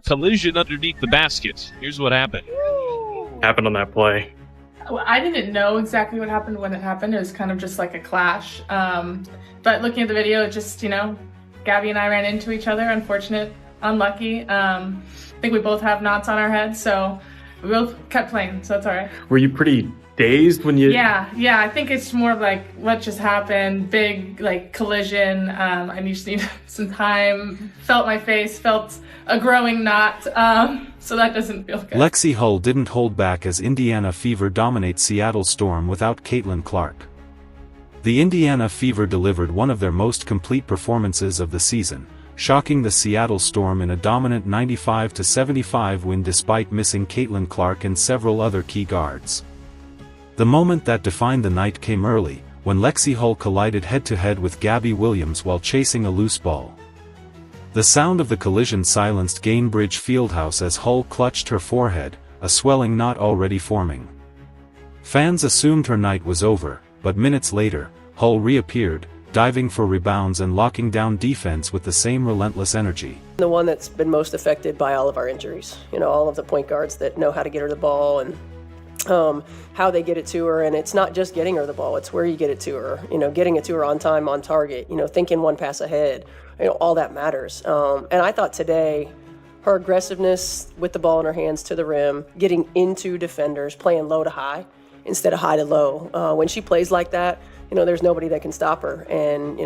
Collision underneath the basket. Here's what happened. Happened on that play. Well, I didn't know exactly what happened when it happened. It was kind of just like a clash. But looking at the video, it just, Gabby and I ran into each other. Unfortunate, unlucky. I think we both have knots on our heads, so we both kept playing, so it's all right. Were you pretty dazed when you... Yeah, I think it's more of like what just happened, big like collision. I just need some time, felt my face, felt a growing knot, so that doesn't feel good. Lexie Hull didn't hold back as Indiana Fever dominates Seattle Storm without Caitlin Clark. The Indiana Fever delivered one of their most complete performances of the season, shocking the Seattle Storm in a dominant 95-75 win despite missing Caitlin Clark and several other key guards. The moment that defined the night came early, when Lexie Hull collided head-to-head with Gabby Williams while chasing a loose ball. The sound of the collision silenced Gainbridge Fieldhouse as Hull clutched her forehead, a swelling knot already forming. Fans assumed her night was over, but minutes later, Hull reappeared, diving for rebounds and locking down defense with the same relentless energy. The one that's been most affected by all of our injuries. All of the point guards that know how to get her the ball and how they get it to her, and it's not just getting her the ball, it's where you get it to her, getting it to her on time, on target, thinking one pass ahead, all that matters. And I thought today, her aggressiveness with the ball in her hands to the rim, getting into defenders, playing low to high instead of high to low. When she plays like that, there's nobody that can stop her. And,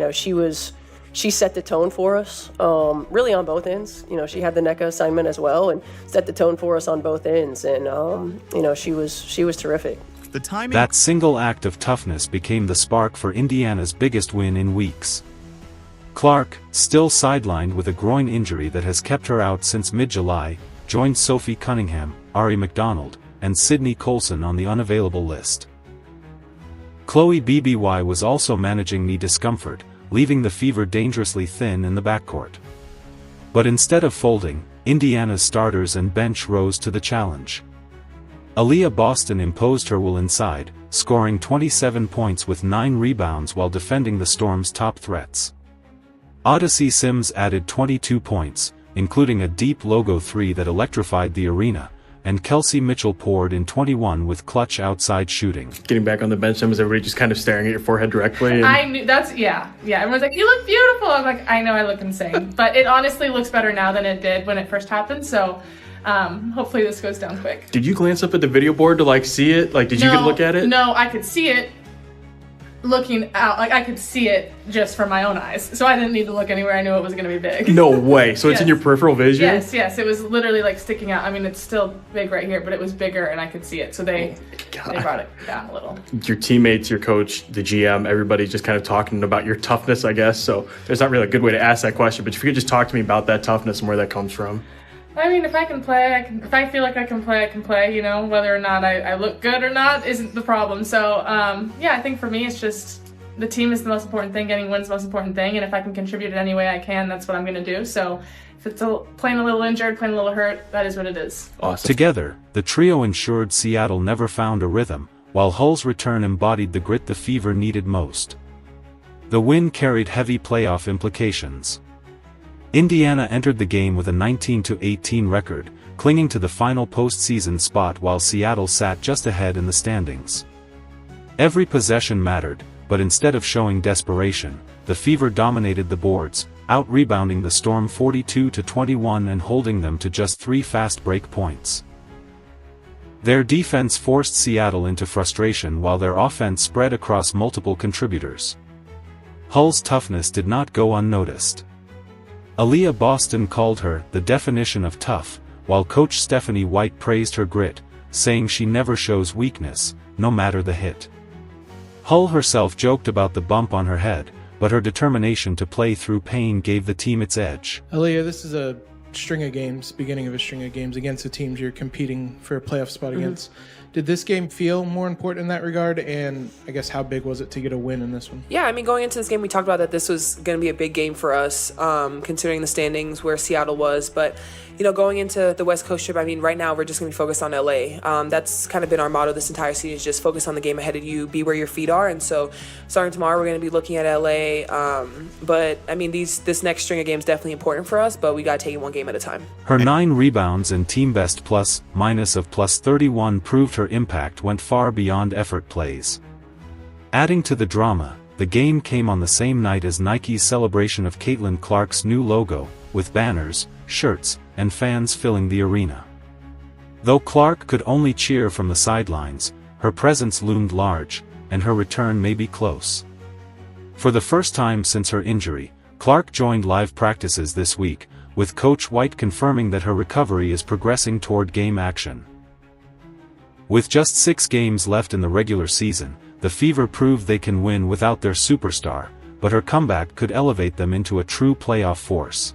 she set the tone for us, really on both ends. She had the NECA assignment as well and set the tone for us on both ends. And, she was terrific. That single act of toughness became the spark for Indiana's biggest win in weeks. Clark, still sidelined with a groin injury that has kept her out since mid-July, joined Sophie Cunningham, Ari McDonald, and Sydney Colson on the unavailable list. Chloe BBY was also managing knee discomfort, leaving the Fever dangerously thin in the backcourt. But instead of folding, Indiana's starters and bench rose to the challenge. Aaliyah Boston imposed her will inside, scoring 27 points with 9 rebounds while defending the Storm's top threats. Odyssey Sims added 22 points, including a deep logo 3 that electrified the arena, and Kelsey Mitchell poured in 21 with clutch outside shooting. Getting back on the bench, was everybody just kind of staring at your forehead directly? I knew, yeah. Everyone's like, you look beautiful. I'm like, I know I look insane. But it honestly looks better now than it did when it first happened, so hopefully this goes down quick. Did you glance up at the video board to see it? Did you get a look at it? No, I could see it looking out. I could see it just from my own eyes. So I didn't need to look anywhere. I knew it was going to be big. No way. So it's in your peripheral vision? Yes. It was literally sticking out. I mean, it's still big right here, but it was bigger and I could see it. So they brought it down a little. Your teammates, your coach, the GM, everybody's just kind of talking about your toughness, I guess. So there's not really a good way to ask that question, but if you could just talk to me about that toughness and where that comes from. I mean, if I can play, if I feel like I can play, whether or not I look good or not isn't the problem. So, I think for me, it's just the team is the most important thing, getting wins is the most important thing, and if I can contribute in any way I can, that's what I'm going to do. So if it's playing a little injured, playing a little hurt, that is what it is. Awesome. Together, the trio ensured Seattle never found a rhythm, while Hull's return embodied the grit the Fever needed most. The win carried heavy playoff implications. Indiana entered the game with a 19-18 record, clinging to the final postseason spot while Seattle sat just ahead in the standings. Every possession mattered, but instead of showing desperation, the Fever dominated the boards, out-rebounding the Storm 42-21 and holding them to just 3 fast break points. Their defense forced Seattle into frustration while their offense spread across multiple contributors. Hull's toughness did not go unnoticed. Aaliyah Boston called her the definition of tough, while coach Stephanie White praised her grit, saying she never shows weakness, no matter the hit. Hull herself joked about the bump on her head, but her determination to play through pain gave the team its edge. Aaliyah, this is a string of games, beginning of a string of games against the teams you're competing for a playoff spot against. Did this game feel more important in that regard? And I guess how big was it to get a win in this one? Yeah, I mean, going into this game, we talked about that this was going to be a big game for us, considering the standings where Seattle was. But going into the West Coast trip, I mean, right now we're just going to be focused on LA. That's kind of been our motto this entire season, is just focus on the game ahead of you, be where your feet are. And so starting tomorrow, we're going to be looking at LA. But I mean, this next string of games definitely important for us, but we got to take it one game at a time. Her 9 rebounds and team best plus-minus of +31 proved her impact went far beyond effort plays. Adding to the drama, the game came on the same night as Nike's celebration of Caitlin Clark's new logo, with banners, shirts, and fans filling the arena. Though Clark could only cheer from the sidelines, her presence loomed large, and her return may be close. For the first time since her injury, Clark joined live practices this week, with Coach White confirming that her recovery is progressing toward game action. With just 6 games left in the regular season, the Fever proved they can win without their superstar, but her comeback could elevate them into a true playoff force.